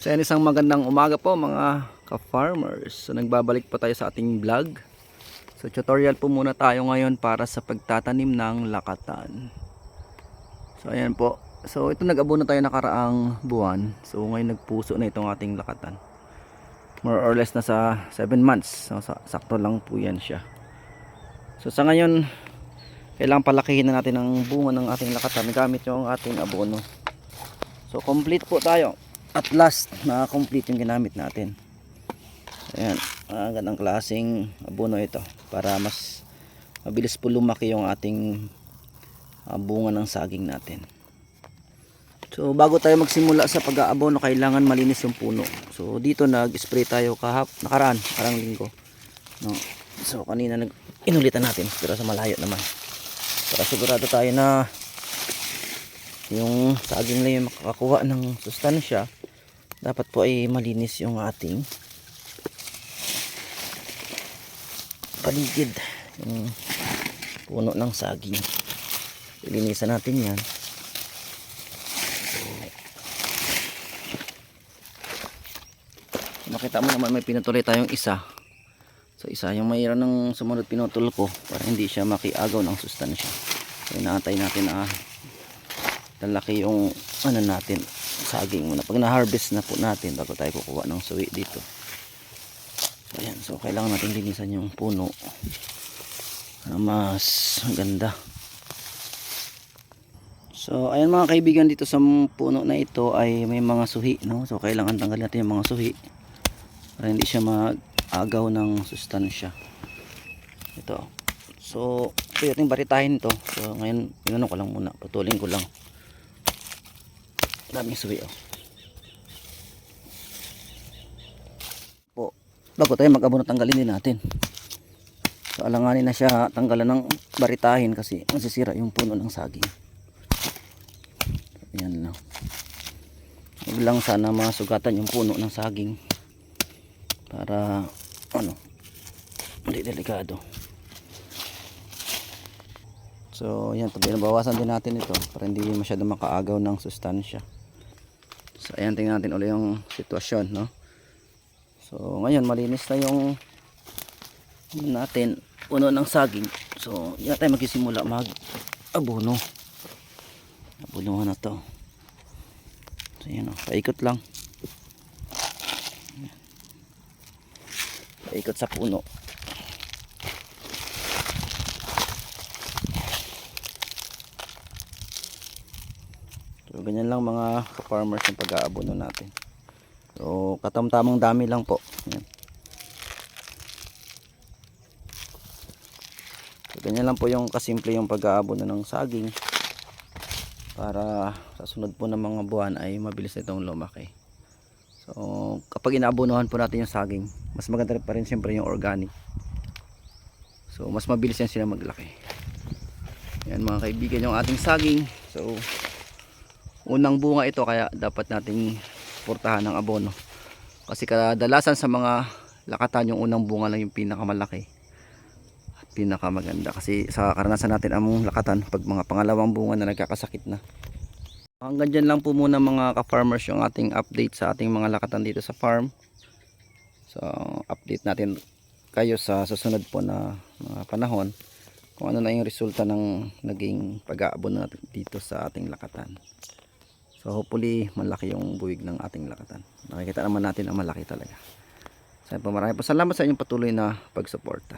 So yan, isang magandang umaga po mga ka-farmers. So nagbabalik po tayo sa ating vlog. So tutorial po muna tayo ngayon para sa pagtatanim ng lakatan. So ayan po. So ito nag-abono tayo nakaraang buwan. So ngayon nagpuso na itong ating lakatan. More or less na sa 7 months. So sakto lang po yan siya. So sa ngayon kailangan palakihin na natin ang bunga ng ating lakatan gamit yung ating abono. So complete po tayo. At last, na-complete yung ginamit natin. Ayan, gandang klaseng abono ito para mas mabilis po lumaki yung ating bunga ng saging natin. So bago tayo magsimula sa pag-aabono, kailangan malinis yung puno. So dito nag-spray tayo nakaraan, parang linggo. No. So kanina inulitan natin pero sa malayo naman. Para sigurado tayo na yung saging na yung makakakuha ng sustansya, dapat po ay malinis yung ating paligid, yung puno ng saging. Ilinisan natin yan. Makita mo naman may pinutuloy tayong isa. So isa yung mayroon ng sumunod pinutol ko para hindi siya makiagaw ng sustansya. So inaantay natin lalaki yung natin saging muna. Pag na-harvest na po natin bago tayo kukuha ng suwi dito. So ayan, so kailangan natin linisan yung puno na mas ganda. So ayan mga kaibigan, dito sa puno na ito ay may mga suhi, no? So kailangan tanggalin natin yung mga suhi para hindi siya mag-agaw ng sustansya. Ito. So ito yung baritahin to. So ngayon inano ko lang muna, putulin ko lang. Daming suwi po. Bago tayo mag-abono, tanggalin din natin. So alanganin na siya tanggalan ng baritahin kasi masisira yung puno ng saging. Ayan lang. Huwag lang sana masugatan yung puno ng saging para hindi delikado. So yan, binabawasan din natin ito para hindi masyado makaagaw ng sustansya. So ayan, tingnan natin ulit yung sitwasyon, no? So ngayon malinis na yung natin puno ng saging. So yan tayo magsisimula mag-abono. Abonohan na to. So yan, paikot lang. Paikot sa puno. So ganyan lang mga ka-farmers yung pag-aabono natin. So katamtamang dami lang po. Yan. So ganyan lang po yung kasimple yung pag-aabono ng saging para sa sunod po ng mga buwan ay mabilis na itong lumaki. So kapag inaabonohan po natin yung saging, mas maganda pa rin siyempre yung organic. So mas mabilis yan sila maglaki. Yan mga kaibigan yung ating saging. So unang bunga ito kaya dapat nating portahan ng abono. Kasi kadalasan sa mga lakatan yung unang bunga lang yung pinakamalaki at pinakamaganda. Kasi sa karanasan natin ang lakatan pag mga pangalawang bunga na nagkakasakit na. Hanggang dyan lang po muna mga ka-farmers yung ating update sa ating mga lakatan dito sa farm. So update natin kayo sa susunod po na mga panahon kung ano na yung resulta ng naging pag-aabono natin dito sa ating lakatan. So hopefully malaki yung buwig ng ating lakatan. Nakikita naman natin na malaki talaga. So maraming salamat sa inyong patuloy na pagsuporta.